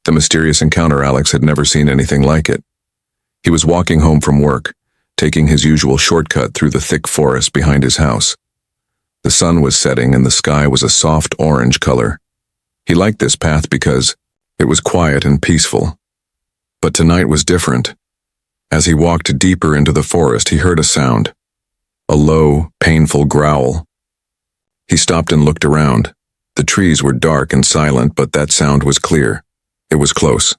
The mysterious encounter, Alex had never seen anything like it. He was walking home from work, taking his usual shortcut through the thick forest behind his house. The sun was setting and the sky was a soft orange color. He liked this path because it was quiet and peaceful. But tonight was different. As he walked deeper into the forest, he heard a sound. A low, painful growl. He stopped and looked around. The trees were dark and silent, but that sound was clear. It was close.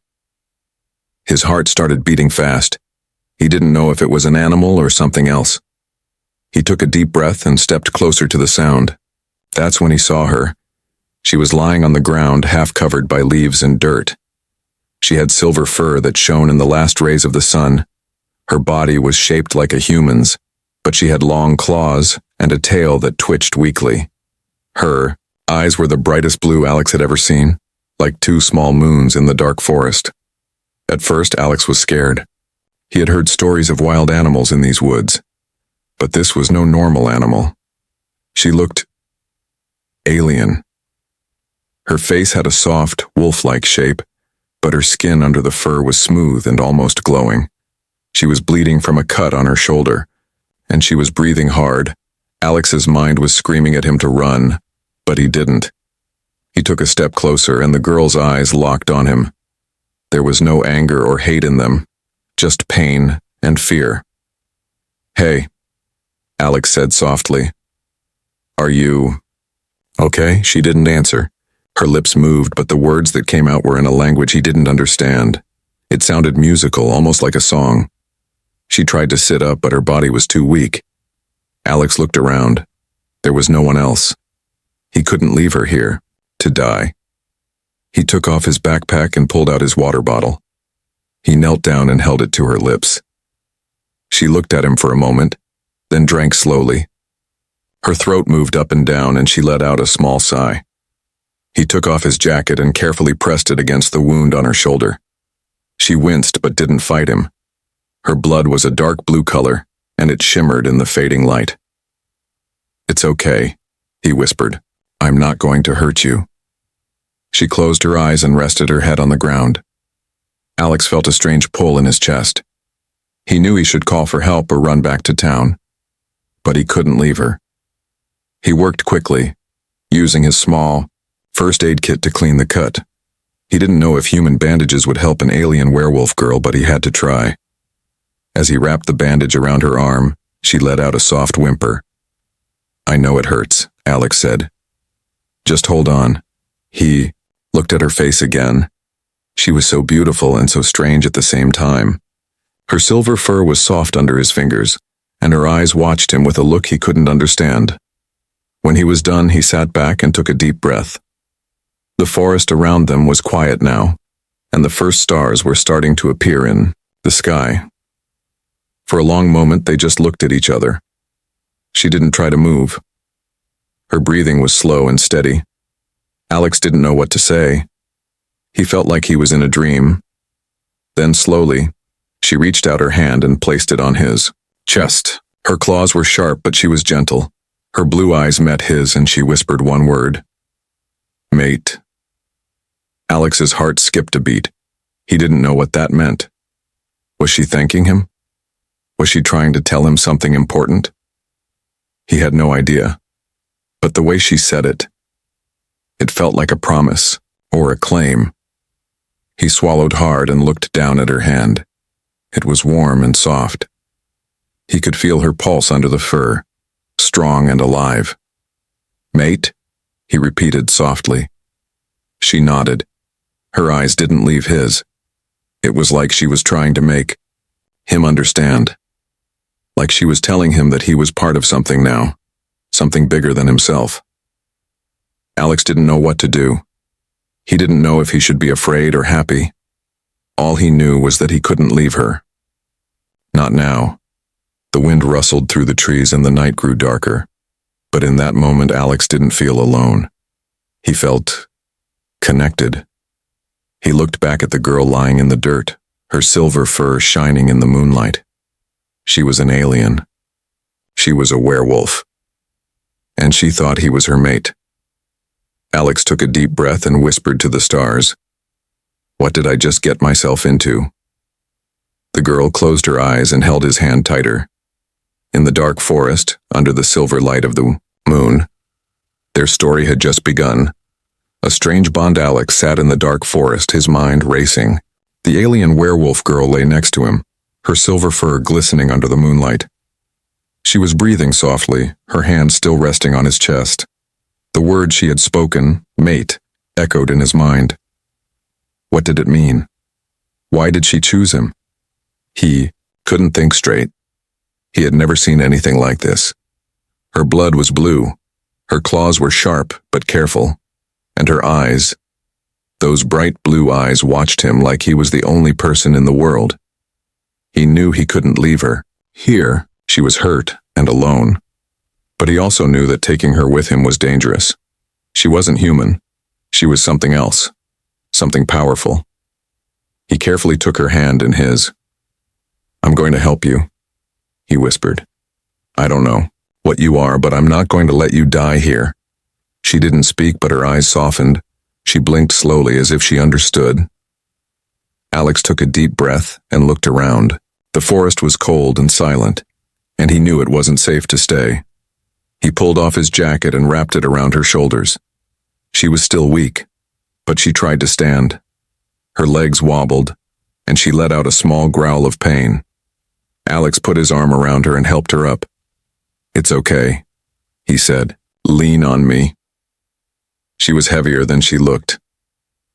His heart started beating fast. He didn't know if it was an animal or something else. He took a deep breath and stepped closer to the sound. That's when he saw her. She was lying on the ground, half covered by leaves and dirt. She had silver fur that shone in the last rays of the sun. Her body was shaped like a human's, but she had long claws and a tail that twitched weakly. Her eyes were the brightest blue Alex had ever seen, like two small moons in the dark forest. At first, Alex was scared. He had heard stories of wild animals in these woods, but this was no normal animal. She looked alien. Her face had a soft, wolf-like shape, but her skin under the fur was smooth and almost glowing. She was bleeding from a cut on her shoulder, and she was breathing hard. Alex's mind was screaming at him to run, but he didn't. He took a step closer, and the girl's eyes locked on him. There was no anger or hate in them, just pain and fear. "Hey," Alex said softly. "Are you okay?" She didn't answer. Her lips moved, but the words that came out were in a language he didn't understand. It sounded musical, almost like a song. She tried to sit up, but her body was too weak. Alex looked around. There was no one else. He couldn't leave her here, to die. He took off his backpack and pulled out his water bottle. He knelt down and held it to her lips. She looked at him for a moment, then drank slowly. Her throat moved up and down, and she let out a small sigh. He took off his jacket and carefully pressed it against the wound on her shoulder. She winced but didn't fight him. Her blood was a dark blue color, and it shimmered in the fading light. "It's okay," he whispered. "I'm not going to hurt you." She closed her eyes and rested her head on the ground. Alex felt a strange pull in his chest. He knew he should call for help or run back to town, but he couldn't leave her. He worked quickly, using his small first aid kit to clean the cut. He didn't know if human bandages would help an alien werewolf girl, but he had to try. As he wrapped the bandage around her arm, she let out a soft whimper. "I know it hurts," Alex said. "Just hold on." He looked at her face again. She was so beautiful and so strange at the same time. Her silver fur was soft under his fingers, and her eyes watched him with a look he couldn't understand. When he was done, he sat back and took a deep breath. The forest around them was quiet now, and the first stars were starting to appear in the sky. For a long moment, they just looked at each other. She didn't try to move. Her breathing was slow and steady. Alex didn't know what to say. He felt like he was in a dream. Then slowly, she reached out her hand and placed it on his chest. Her claws were sharp, but she was gentle. Her blue eyes met his, and she whispered one word. "Mate." Alex's heart skipped a beat. He didn't know what that meant. Was she thanking him? Was she trying to tell him something important? He had no idea. But the way she said it felt like a promise or a claim. He swallowed hard and looked down at her hand. It was warm and soft. He could feel her pulse under the fur, strong and alive. "Mate?" he repeated softly. She nodded. Her eyes didn't leave his. It was like she was trying to make him understand. Like she was telling him that he was part of something now, something bigger than himself. Alex didn't know what to do. He didn't know if he should be afraid or happy. All he knew was that he couldn't leave her. Not now. The wind rustled through the trees and the night grew darker. But in that moment, Alex didn't feel alone. He felt connected. He looked back at the girl lying in the dirt, her silver fur shining in the moonlight. She was an alien. She was a werewolf. And she thought he was her mate. Alex took a deep breath and whispered to the stars, What did I just get myself into? The girl closed her eyes and held his hand tighter. In the dark forest, under the silver light of the moon, their story had just begun. A strange bond. Alex sat in the dark forest, his mind racing. The alien werewolf girl lay next to him, her silver fur glistening under the moonlight. She was breathing softly, her hand still resting on his chest. The word she had spoken, mate, echoed in his mind. What did it mean? Why did she choose him? He couldn't think straight. He had never seen anything like this. Her blood was blue. Her claws were sharp but careful. And her eyes, those bright blue eyes, watched him like he was the only person in the world. He knew he couldn't leave her. Here, she was hurt and alone. But he also knew that taking her with him was dangerous. She wasn't human. She was something else. Something powerful. He carefully took her hand in his. I'm going to help you, he whispered. I don't know what you are, but I'm not going to let you die here. She didn't speak, but her eyes softened. She blinked slowly as if she understood. Alex took a deep breath and looked around. The forest was cold and silent, and he knew it wasn't safe to stay. He pulled off his jacket and wrapped it around her shoulders. She was still weak, but she tried to stand. Her legs wobbled, and she let out a small growl of pain. Alex put his arm around her and helped her up. It's okay, he said. Lean on me. She was heavier than she looked.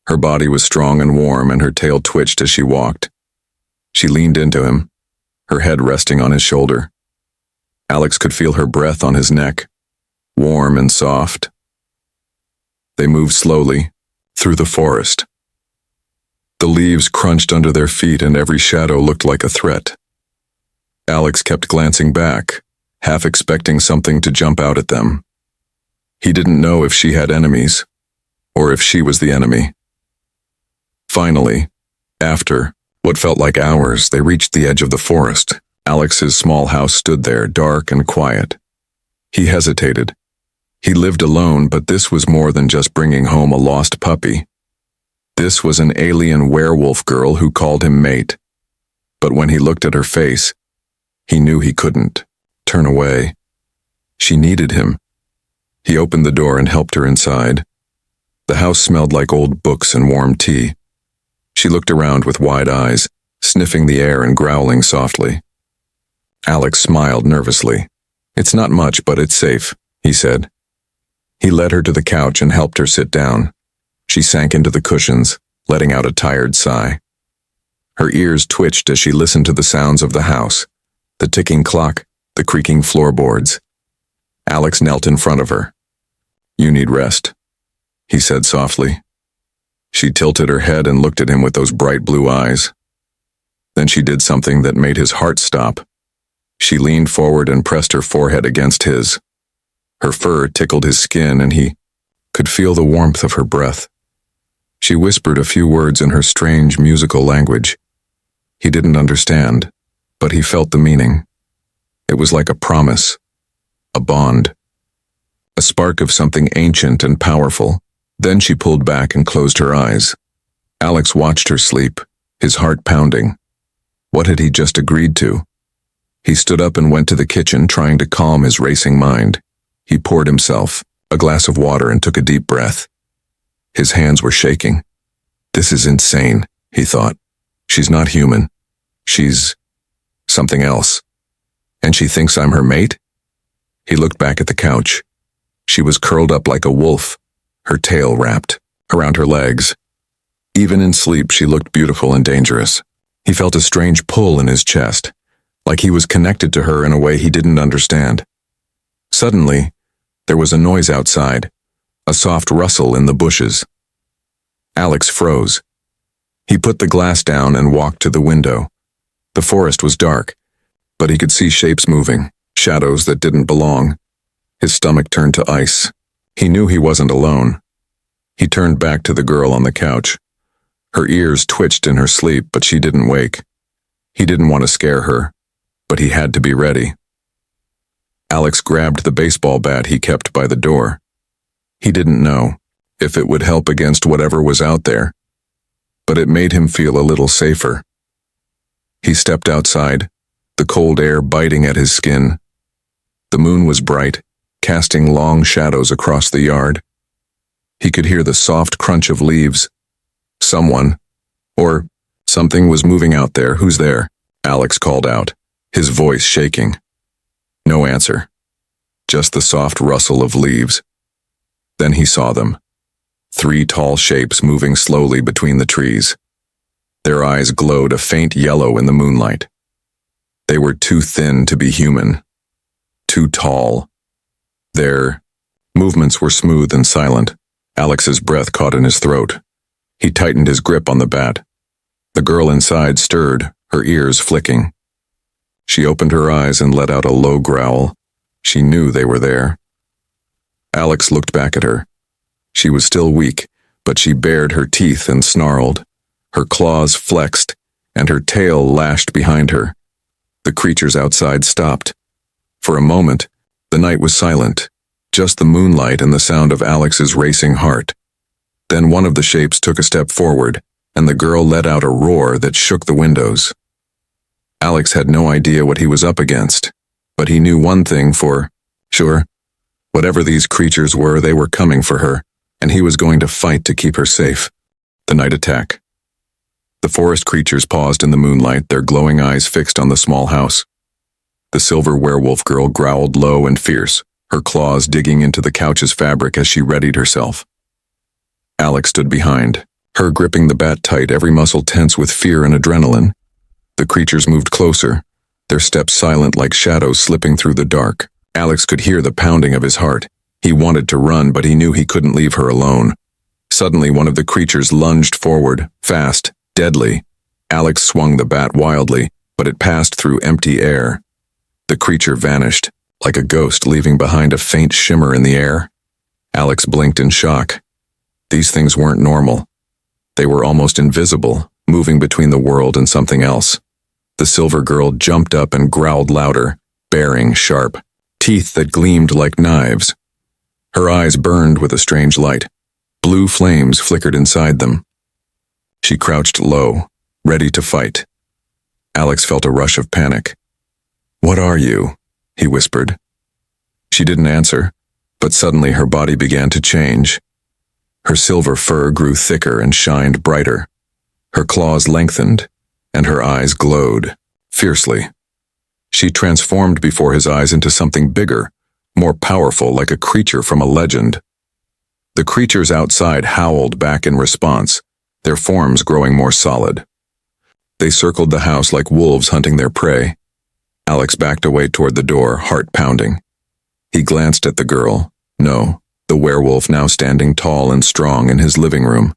Her body was strong and warm, and her tail twitched as she walked. She leaned into him, her head resting on his shoulder. Alex could feel her breath on his neck, warm and soft. They moved slowly through the forest. The leaves crunched under their feet, and every shadow looked like a threat. Alex kept glancing back, half expecting something to jump out at them. He didn't know if she had enemies, or if she was the enemy. Finally, after what felt like hours, they reached the edge of the forest. Alex's small house stood there, dark and quiet. He hesitated. He lived alone, but this was more than just bringing home a lost puppy. This was an alien werewolf girl who called him mate. But when he looked at her face, he knew he couldn't turn away. She needed him. He opened the door and helped her inside. The house smelled like old books and warm tea. She looked around with wide eyes, sniffing the air and growling softly. Alex smiled nervously. It's not much, but it's safe, he said. He led her to the couch and helped her sit down. She sank into the cushions, letting out a tired sigh. Her ears twitched as she listened to the sounds of the house, the ticking clock, the creaking floorboards. Alex knelt in front of her. You need rest, he said softly. She tilted her head and looked at him with those bright blue eyes. Then she did something that made his heart stop. She leaned forward and pressed her forehead against his. Her fur tickled his skin, and he could feel the warmth of her breath. She whispered a few words in her strange musical language. He didn't understand, but he felt the meaning. It was like a promise, a bond, a spark of something ancient and powerful. Then she pulled back and closed her eyes. Alex watched her sleep, his heart pounding. What had he just agreed to? He stood up and went to the kitchen, trying to calm his racing mind. He poured himself a glass of water and took a deep breath. His hands were shaking. This is insane, he thought. She's not human. She's something else. And she thinks I'm her mate? He looked back at the couch. She was curled up like a wolf, her tail wrapped around her legs. Even in sleep, she looked beautiful and dangerous. He felt a strange pull in his chest, like he was connected to her in a way he didn't understand. Suddenly, there was a noise outside, a soft rustle in the bushes. Alex froze. He put the glass down and walked to the window. The forest was dark, but he could see shapes moving, shadows that didn't belong. His stomach turned to ice. He knew he wasn't alone. He turned back to the girl on the couch. Her ears twitched in her sleep, but she didn't wake. He didn't want to scare her, but he had to be ready. Alex grabbed the baseball bat he kept by the door. He didn't know if it would help against whatever was out there, but it made him feel a little safer. He stepped outside, the cold air biting at his skin. The moon was bright, casting long shadows across the yard. He could hear the soft crunch of leaves. Someone, or something, was moving out there. "Who's there?" Alex called out, his voice shaking. No answer, just the soft rustle of leaves. Then he saw them, 3 tall shapes moving slowly between the trees. Their eyes glowed a faint yellow in the moonlight. They were too thin to be human, too tall. Their movements were smooth and silent. Alex's breath caught in his throat. He tightened his grip on the bat. The girl inside stirred, her ears flicking. She opened her eyes and let out a low growl. She knew they were there. Alex looked back at her. She was still weak, but she bared her teeth and snarled. Her claws flexed, and her tail lashed behind her. The creatures outside stopped. For a moment, the night was silent, just the moonlight and the sound of Alex's racing heart. Then one of the shapes took a step forward, and the girl let out a roar that shook the windows. Alex had no idea what he was up against, but he knew one thing for sure. Whatever these creatures were, they were coming for her, and he was going to fight to keep her safe. The night attack. The forest creatures paused in the moonlight, their glowing eyes fixed on the small house. The silver werewolf girl growled low and fierce, her claws digging into the couch's fabric as she readied herself. Alex stood behind, her gripping the bat tight, every muscle tense with fear and adrenaline. The creatures moved closer, their steps silent like shadows slipping through the dark. Alex could hear the pounding of his heart. He wanted to run, but he knew he couldn't leave her alone. Suddenly, one of the creatures lunged forward, fast, deadly. Alex swung the bat wildly, but it passed through empty air. The creature vanished, like a ghost leaving behind a faint shimmer in the air. Alex blinked in shock. These things weren't normal. They were almost invisible, moving between the world and something else. The silver girl jumped up and growled louder, baring sharp, teeth that gleamed like knives. Her eyes burned with a strange light. Blue flames flickered inside them. She crouched low, ready to fight. Alex felt a rush of panic. "What are you?" he whispered. She didn't answer, but suddenly her body began to change. Her silver fur grew thicker and shined brighter. Her claws lengthened, and her eyes glowed, fiercely. She transformed before his eyes into something bigger, more powerful, like a creature from a legend. The creatures outside howled back in response, their forms growing more solid. They circled the house like wolves hunting their prey. Alex backed away toward the door, heart pounding. He glanced at the girl. No, the werewolf now standing tall and strong in his living room.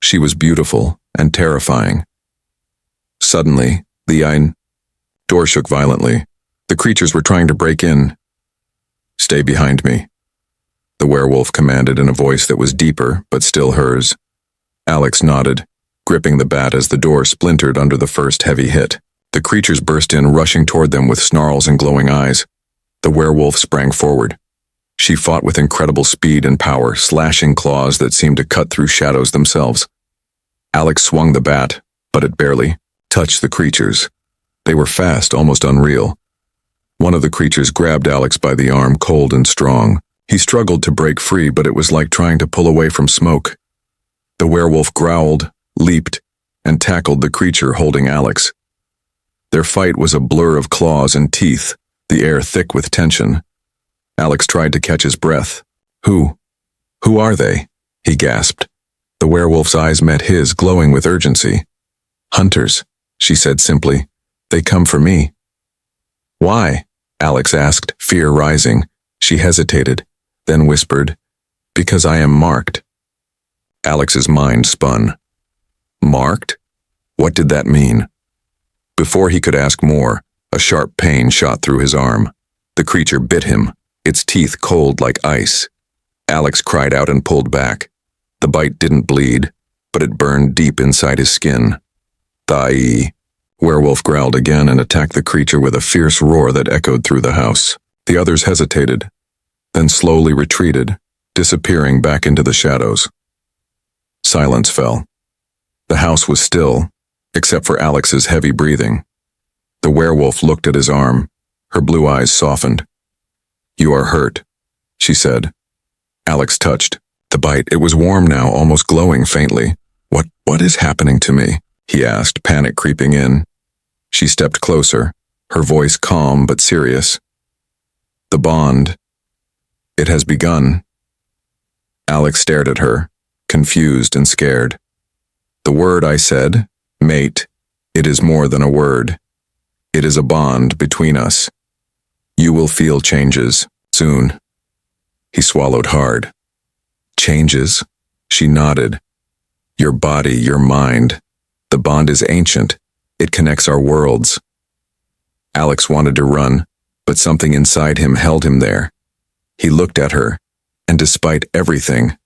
She was beautiful and terrifying. Suddenly, the door shook violently. The creatures were trying to break in. "Stay behind me," the werewolf commanded in a voice that was deeper, but still hers. Alex nodded, gripping the bat as the door splintered under the first heavy hit. The creatures burst in, rushing toward them with snarls and glowing eyes. The werewolf sprang forward. She fought with incredible speed and power, slashing claws that seemed to cut through shadows themselves. Alex swung the bat, but it barely touched the creatures. They were fast, almost unreal. One of the creatures grabbed Alex by the arm, cold and strong. He struggled to break free, but it was like trying to pull away from smoke. The werewolf growled, leaped, and tackled the creature holding Alex. Their fight was a blur of claws and teeth, the air thick with tension. Alex tried to catch his breath. Who are they?" he gasped. The werewolf's eyes met his, glowing with urgency. "Hunters," she said simply. "They come for me." "Why?" Alex asked, fear rising. She hesitated, then whispered, "Because I am marked." Alex's mind spun. Marked? What did that mean? Before he could ask more, a sharp pain shot through his arm. The creature bit him, its teeth cold like ice. Alex cried out and pulled back. The bite didn't bleed, but it burned deep inside his skin. "Thai." Werewolf growled again and attacked the creature with a fierce roar that echoed through the house. The others hesitated, then slowly retreated, disappearing back into the shadows. Silence fell. The house was still, except for Alex's heavy breathing. The werewolf looked at his arm. Her blue eyes softened. "You are hurt," she said. Alex touched the bite. It was warm now, almost glowing faintly. What is happening to me?" he asked, panic creeping in. She stepped closer, her voice calm but serious. "The bond. It has begun." Alex stared at her, confused and scared. "The word I said, mate, it is more than a word. It is a bond between us. You will feel changes, soon." He swallowed hard. "Changes?" She nodded. "Your body, your mind. The bond is ancient. It connects our worlds." Alex wanted to run, but something inside him held him there. He looked at her, and despite everything,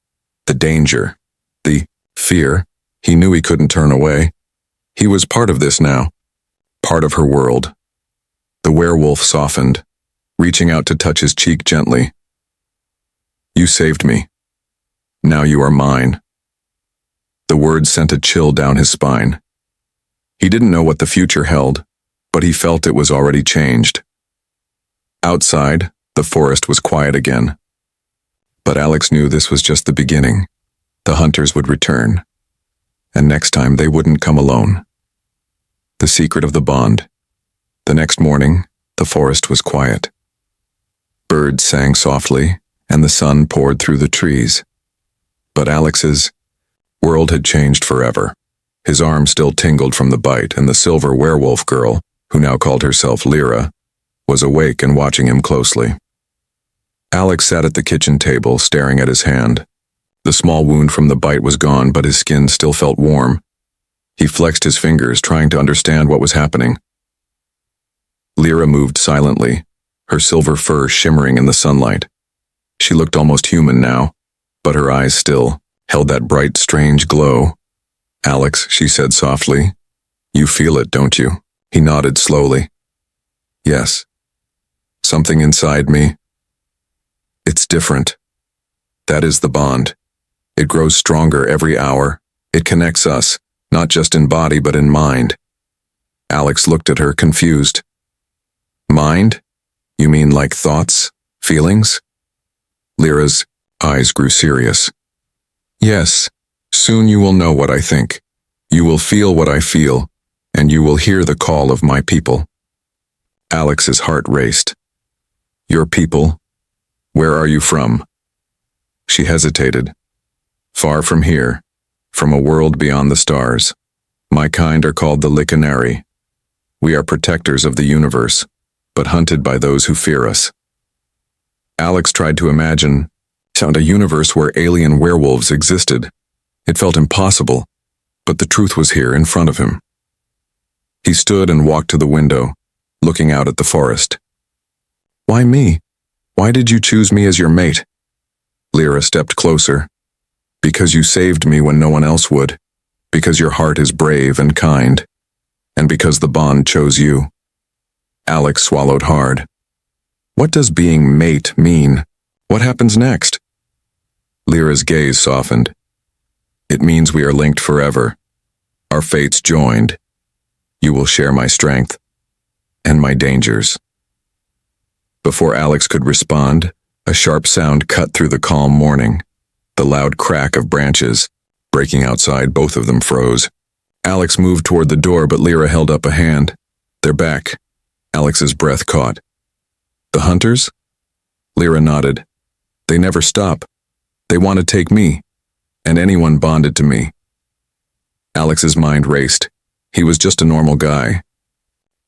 the danger, the fear, he knew he couldn't turn away. He was part of this now, part of her world. The werewolf softened, reaching out to touch his cheek gently. "You saved me. Now you are mine." The words sent a chill down his spine. He didn't know what the future held, but he felt it was already changed. Outside, the forest was quiet again. But Alex knew this was just the beginning. The hunters would return, and next time they wouldn't come alone. The secret of the bond. The next morning, the forest was quiet. Birds sang softly, and the sun poured through the trees. But Alex's world had changed forever. His arm still tingled from the bite, and the silver werewolf girl, who now called herself Lyra, was awake and watching him closely. Alex sat at the kitchen table, staring at his hand. The small wound from the bite was gone, but his skin still felt warm. He flexed his fingers, trying to understand what was happening. Lyra moved silently, her silver fur shimmering in the sunlight. She looked almost human now, but her eyes still held that bright, strange glow. "Alex," she said softly, "you feel it, don't you?" He nodded slowly. "Yes. Something inside me. It's different. That is the bond. It grows stronger every hour. It connects us, not just in body but in mind." Alex looked at her, confused. "Mind? You mean like thoughts, feelings?" Lyra's eyes grew serious. "Yes, soon you will know what I think. You will feel what I feel, and you will hear the call of my people." Alex's heart raced. "Your people? Where are you from?" She hesitated. "Far from here, from a world beyond the stars. My kind are called the Licanari. We are protectors of the universe, but hunted by those who fear us." Alex tried to imagine a universe where alien werewolves existed. It felt impossible, but the truth was here in front of him. He stood and walked to the window, looking out at the forest. "Why me? Why did you choose me as your mate?" Lyra stepped closer. "Because you saved me when no one else would. Because your heart is brave and kind. And because the bond chose you." Alex swallowed hard. What does being mate mean? What happens next? Lyra's gaze softened. "It means we are linked forever. Our fates joined. You will share my strength and my dangers." Before Alex could respond, a sharp sound cut through the calm morning. The loud crack of branches breaking outside. Both of them froze. Alex moved toward the door, but Lyra held up a hand. "They're back." Alex's breath caught. "The hunters?" Lyra nodded. "They never stop. They want to take me, and anyone bonded to me." Alex's mind raced. He was just a normal guy.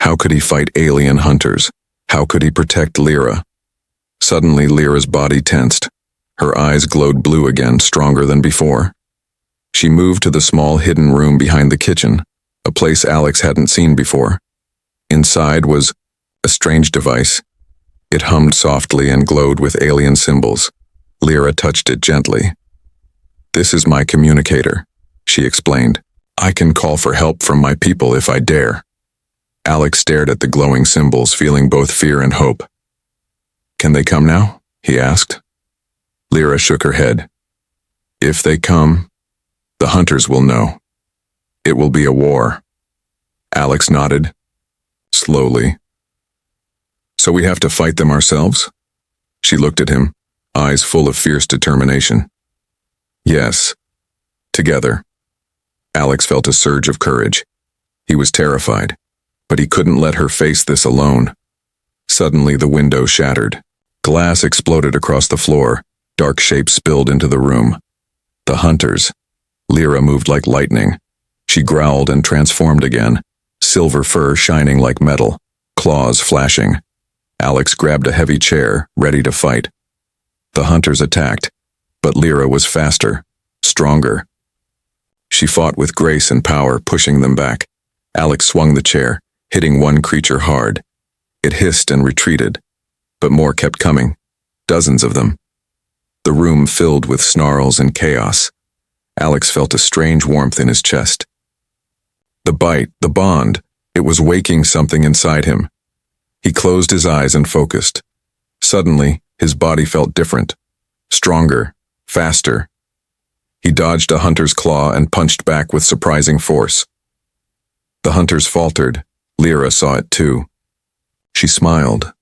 How could he fight alien hunters? How could he protect Lyra? Suddenly, Lyra's body tensed. Her eyes glowed blue again, stronger than before. She moved to the small hidden room behind the kitchen, a place Alex hadn't seen before. Inside was a strange device. It hummed softly and glowed with alien symbols. Lyra touched it gently. "This is my communicator," she explained. "I can call for help from my people if I dare." Alex stared at the glowing symbols, feeling both fear and hope. "Can they come now?" he asked. Lyra shook her head. "If they come, the hunters will know." It will be a war. Alex nodded, slowly. So we have to fight them ourselves? She looked at him, eyes full of fierce determination. Yes. Together. Alex felt a surge of courage. He was terrified, but he couldn't let her face this alone. Suddenly the window shattered. Glass exploded across the floor. Dark shapes spilled into the room. The hunters. Lyra moved like lightning. She growled and transformed again, silver fur shining like metal, claws flashing. Alex grabbed a heavy chair, ready to fight. The hunters attacked, but Lyra was faster, stronger. She fought with grace and power, pushing them back. Alex swung the chair, hitting one creature hard. It hissed and retreated, but more kept coming, dozens of them. The room filled with snarls and chaos. Alex felt a strange warmth in his chest. The bite, the bond, it was waking something inside him. He closed his eyes and focused. Suddenly, his body felt different, stronger, faster. He dodged a hunter's claw and punched back with surprising force. The hunters faltered. Lyra saw it too. She smiled,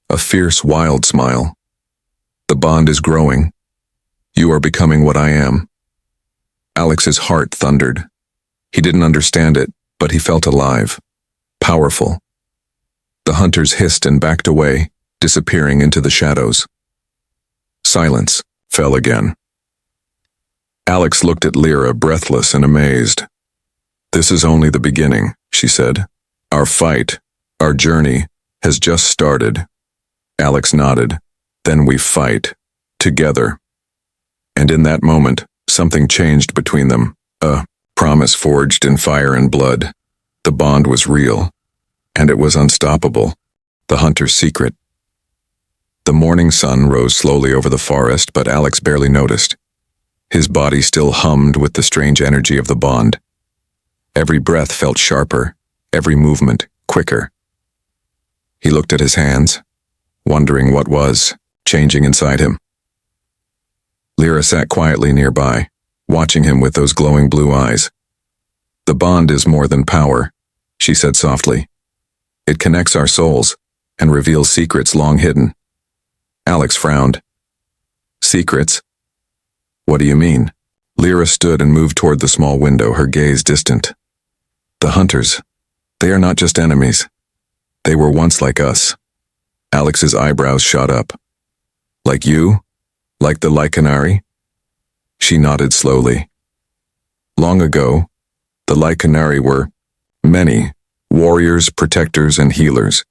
a fierce, wild smile. The bond is growing. You are becoming what I am. Alex's heart thundered. He didn't understand it, but he felt alive, powerful. The hunters hissed and backed away, disappearing into the shadows. Silence fell again. Alex looked at Lyra, breathless and amazed. This is only the beginning, she said. Our fight, our journey, has just started. Alex nodded. Then we fight, together. And in that moment, something changed between them, a promise forged in fire and blood. The bond was real, and it was unstoppable, the hunter's secret. The morning sun rose slowly over the forest, but Alex barely noticed. His body still hummed with the strange energy of the bond. Every breath felt sharper, every movement quicker. He looked at his hands, wondering what was changing inside him. Lyra sat quietly nearby, watching him with those glowing blue eyes. The bond is more than power, she said softly. It connects our souls and reveals secrets long hidden. Alex frowned. Secrets? What do you mean? Lyra stood and moved toward the small window, her gaze distant. The hunters, they are not just enemies. They were once like us. Alex's eyebrows shot up. Like you? Like the Lycanari? She nodded slowly. Long ago, the Lycanari were many, warriors, protectors, and healers.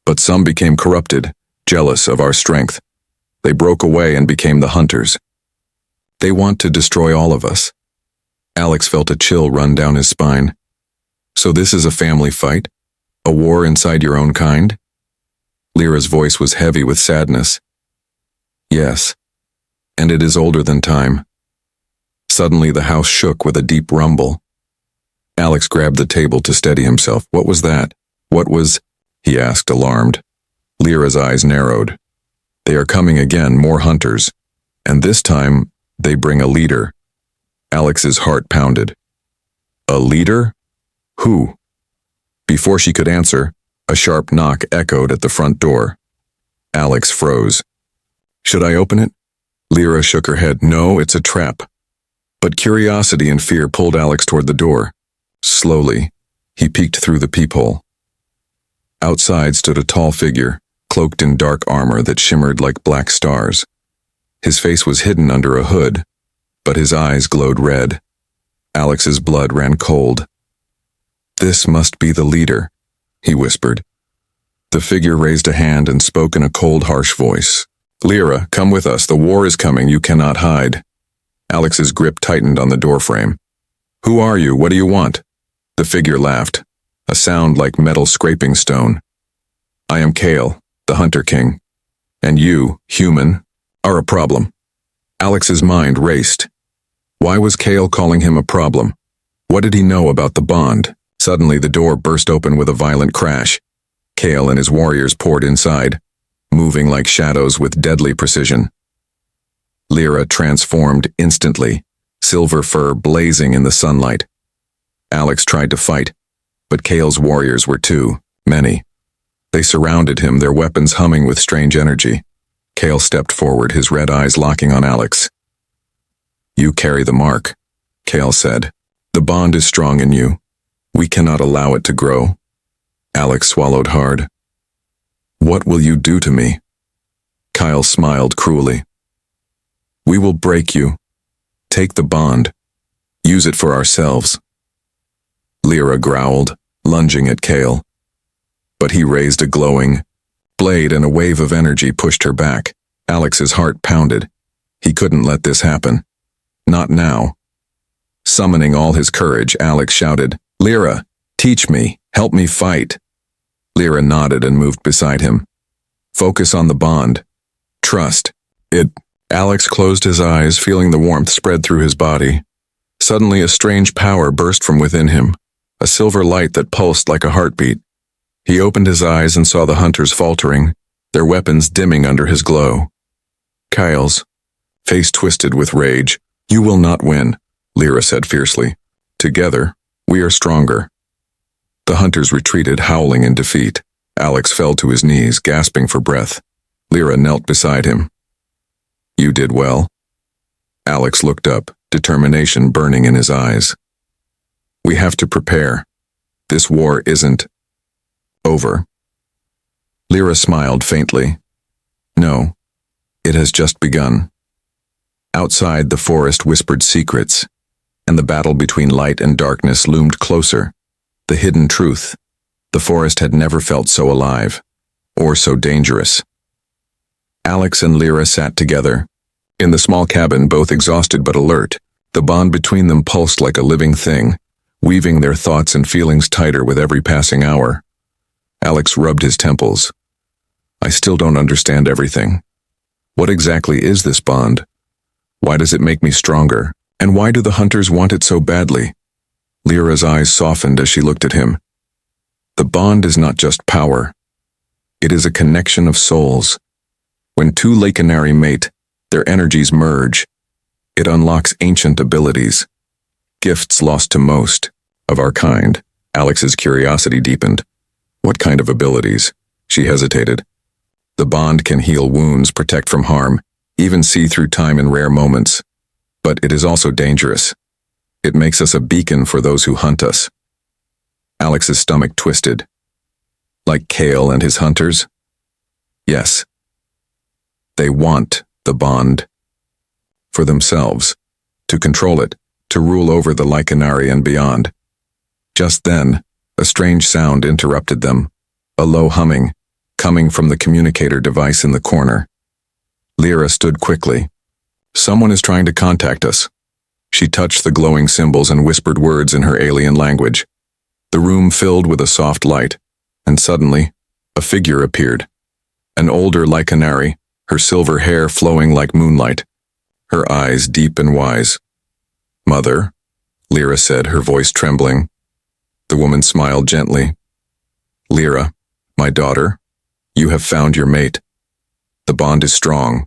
But some became corrupted, jealous of our strength. They broke away and became the hunters. They want to destroy all of us. Alex felt a chill run down his spine. So this is a family fight? A war inside your own kind? Lyra's voice was heavy with sadness. Yes, and it is older than time. Suddenly the house shook with a deep rumble. Alex grabbed the table to steady himself. What was that? What was? He asked, alarmed. Lyra's eyes narrowed. They are coming again, more hunters. And this time, they bring a leader. Alex's heart pounded. A leader? Who? Before she could answer, a sharp knock echoed at the front door. Alex froze. Should I open it? Lyra shook her head. No, it's a trap. But curiosity and fear pulled Alex toward the door. Slowly, he peeked through the peephole. Outside stood a tall figure, cloaked in dark armor that shimmered like black stars. His face was hidden under a hood, but his eyes glowed red. Alex's blood ran cold. This must be the leader, he whispered. The figure raised a hand and spoke in a cold, harsh voice. Lyra, come with us. The war is coming. You cannot hide. Alex's grip tightened on the doorframe. Who are you? What do you want? The figure laughed, a sound like metal scraping stone. I am Kale, the Hunter King. And you, human, are a problem. Alex's mind raced. Why was Kale calling him a problem? What did he know about the bond? Suddenly the door burst open with a violent crash. Kale and his warriors poured inside, moving like shadows with deadly precision. Lyra transformed instantly, silver fur blazing in the sunlight. Alex tried to fight, but Kale's warriors were too many. They surrounded him, their weapons humming with strange energy. Kale stepped forward, his red eyes locking on Alex. "You carry the mark," Kale said. "The bond is strong in you. We cannot allow it to grow." Alex swallowed hard. "What will you do to me?" Kyle smiled cruelly. "We will break you. Take the bond. Use it for ourselves." Lyra growled, lunging at Kale. But he raised a glowing blade and a wave of energy pushed her back. Alex's heart pounded. He couldn't let this happen. Not now. Summoning all his courage, Alex shouted, "Lyra, teach me, help me fight." Lyra nodded and moved beside him. "Focus on the bond. Trust it." Alex closed his eyes, feeling the warmth spread through his body. Suddenly a strange power burst from within him, a silver light that pulsed like a heartbeat. He opened his eyes and saw the hunters faltering, their weapons dimming under his glow. Kyle's face twisted with rage. "You will not win," Lyra said fiercely. "Together, we are stronger." The hunters retreated, howling in defeat. Alex fell to his knees, gasping for breath. Lyra knelt beside him. "You did well." Alex looked up, determination burning in his eyes. "We have to prepare. This war isn't over." Lyra smiled faintly. "No, it has just begun." Outside, the forest whispered secrets, and the battle between light and darkness loomed closer. The hidden truth. The forest had never felt so alive, or so dangerous. Alex and Lyra sat together. In the small cabin, both exhausted but alert, the bond between them pulsed like a living thing, weaving their thoughts and feelings tighter with every passing hour. Alex rubbed his temples. "I still don't understand everything. What exactly is this bond? Why does it make me stronger? And why do the hunters want it so badly?" Lyra's eyes softened as she looked at him. "The bond is not just power. It is a connection of souls. When two Lacanari mate, their energies merge. It unlocks ancient abilities, gifts lost to most of our kind." Alex's curiosity deepened. "What kind of abilities?" She hesitated. "The bond can heal wounds, protect from harm, even see through time in rare moments. But it is also dangerous. It makes us a beacon for those who hunt us." Alex's stomach twisted. "Like Kale and his hunters?" "Yes. They want the bond. For themselves. To control it, to rule over the Lycanari and beyond." Just then, a strange sound interrupted them. A low humming, coming from the communicator device in the corner. Lyra stood quickly. "Someone is trying to contact us." She touched the glowing symbols and whispered words in her alien language. The room filled with a soft light, and suddenly, a figure appeared. An older Lycanari, her silver hair flowing like moonlight, her eyes deep and wise. "Mother," Lyra said, her voice trembling. The woman smiled gently. "Lyra, my daughter, you have found your mate. The bond is strong."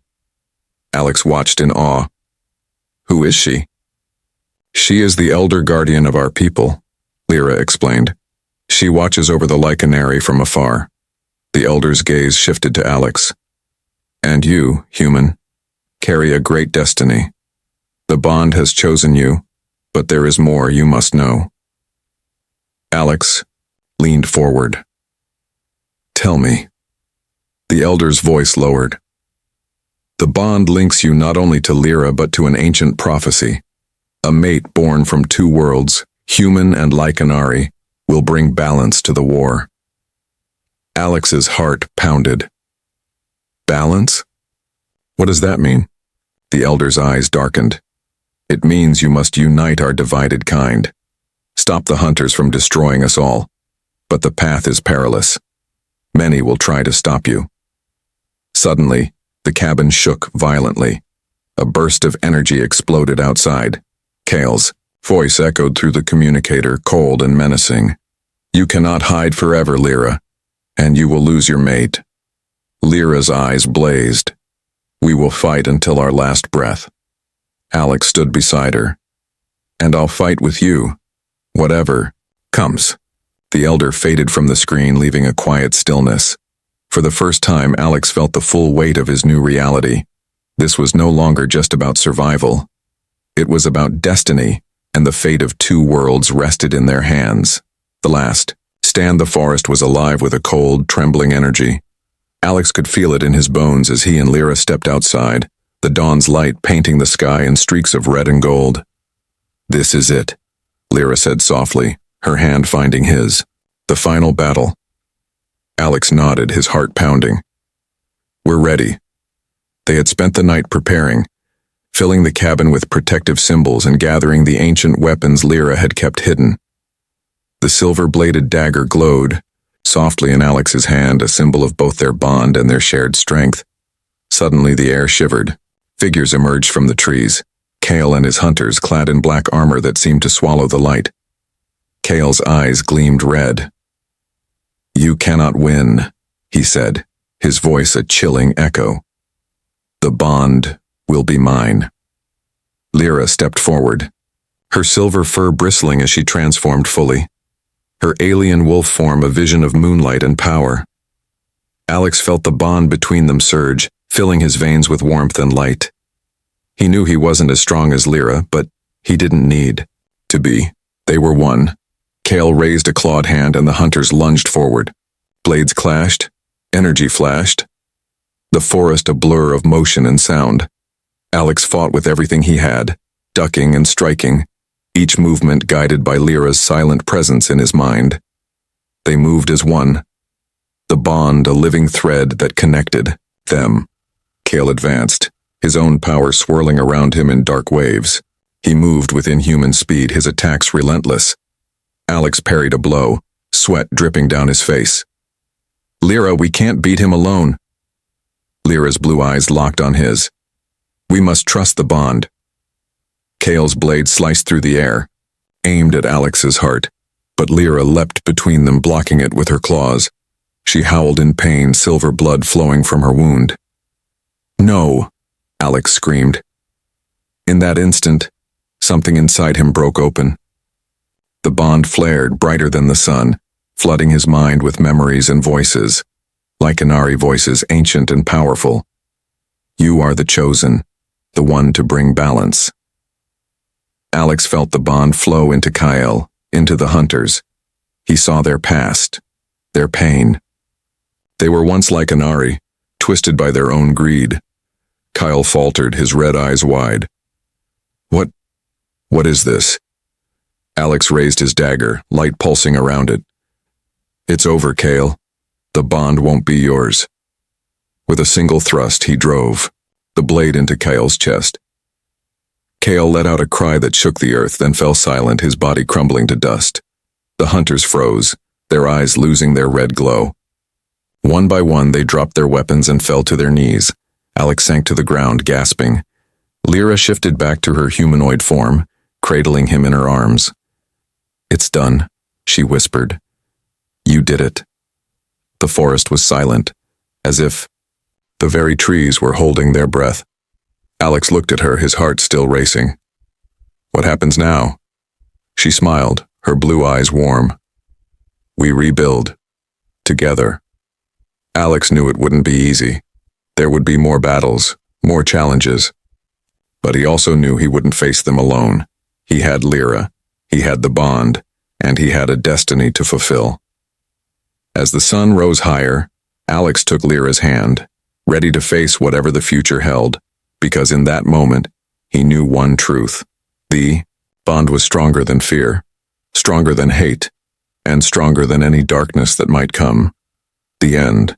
Alex watched in awe. "Who is she?" "She is the elder guardian of our people," Lyra explained. "She watches over the Lycanari from afar." The elder's gaze shifted to Alex. "And you, human, carry a great destiny. The bond has chosen you, but there is more you must know." Alex leaned forward. "Tell me." The elder's voice lowered. "The bond links you not only to Lyra but to an ancient prophecy. A mate born from two worlds, human and Lycanari, will bring balance to the war." Alex's heart pounded. "Balance? What does that mean?" The elder's eyes darkened. "It means you must unite our divided kind. Stop the hunters from destroying us all. But the path is perilous. Many will try to stop you." Suddenly, the cabin shook violently. A burst of energy exploded outside. Kale's voice echoed through the communicator, cold and menacing. "You cannot hide forever, Lyra, and you will lose your mate." Lyra's eyes blazed. "We will fight until our last breath." Alex stood beside her. "And I'll fight with you. Whatever comes. The elder faded from the screen, leaving a quiet stillness. For the first time, Alex felt the full weight of his new reality. This was no longer just about survival. It was about destiny, and the fate of two worlds rested in their hands. The last. The forest was alive with a cold, trembling energy. Alex could feel it in his bones as he and Lyra stepped outside, the dawn's light painting the sky in streaks of red and gold. "This is it," Lyra said softly, her hand finding his. "The final battle." Alex nodded, his heart pounding. "We're ready." They had spent the night preparing, filling the cabin with protective symbols and gathering the ancient weapons Lyra had kept hidden. The silver-bladed dagger glowed, softly in Alex's hand, a symbol of both their bond and their shared strength. Suddenly the air shivered. Figures emerged from the trees, Kale and his hunters clad in black armor that seemed to swallow the light. Kale's eyes gleamed red. "You cannot win," he said, his voice a chilling echo. "The bond will be mine." Lyra stepped forward, her silver fur bristling as she transformed fully, her alien wolf form a vision of moonlight and power. Alex felt the bond between them surge, filling his veins with warmth and light. He knew he wasn't as strong as Lyra, but he didn't need to be. They were one. Kale raised a clawed hand and the hunters lunged forward. Blades clashed, energy flashed, the forest a blur of motion and sound. Alex fought with everything he had, ducking and striking, each movement guided by Lyra's silent presence in his mind. They moved as one, the bond a living thread that connected them. Kale advanced, his own power swirling around him in dark waves. He moved with inhuman speed, his attacks relentless. Alex parried a blow, sweat dripping down his face. "Lyra, we can't beat him alone." Lyra's blue eyes locked on his. "We must trust the bond." Kale's blade sliced through the air, aimed at Alex's heart, but Lyra leapt between them, blocking it with her claws. She howled in pain, silver blood flowing from her wound. "No," Alex screamed. In that instant, something inside him broke open. The bond flared brighter than the sun, flooding his mind with memories and voices, Lycanari voices, ancient and powerful. "You are the chosen, the one to bring balance." Alex felt the bond flow into Kyle, into the hunters. He saw their past, their pain. They were once Lycanari, twisted by their own greed. Kyle faltered, his red eyes wide. What is this?" Alex raised his dagger, light pulsing around it. "It's over, Kale. The bond won't be yours." With a single thrust, he drove the blade into Kyle's chest. Kale let out a cry that shook the earth, then fell silent, his body crumbling to dust. The hunters froze, their eyes losing their red glow. One by one, they dropped their weapons and fell to their knees. Alex sank to the ground, gasping. Lyra shifted back to her humanoid form, cradling him in her arms. "It's done," she whispered. "You did it." The forest was silent, as if the very trees were holding their breath. Alex looked at her, his heart still racing. "What happens now?" She smiled, her blue eyes warm. "We rebuild. Together." Alex knew it wouldn't be easy. There would be more battles, more challenges. But he also knew he wouldn't face them alone. He had Lyra, he had the bond, and he had a destiny to fulfill. As the sun rose higher, Alex took Lyra's hand, ready to face whatever the future held, because in that moment, he knew one truth. The bond was stronger than fear, stronger than hate, and stronger than any darkness that might come. The end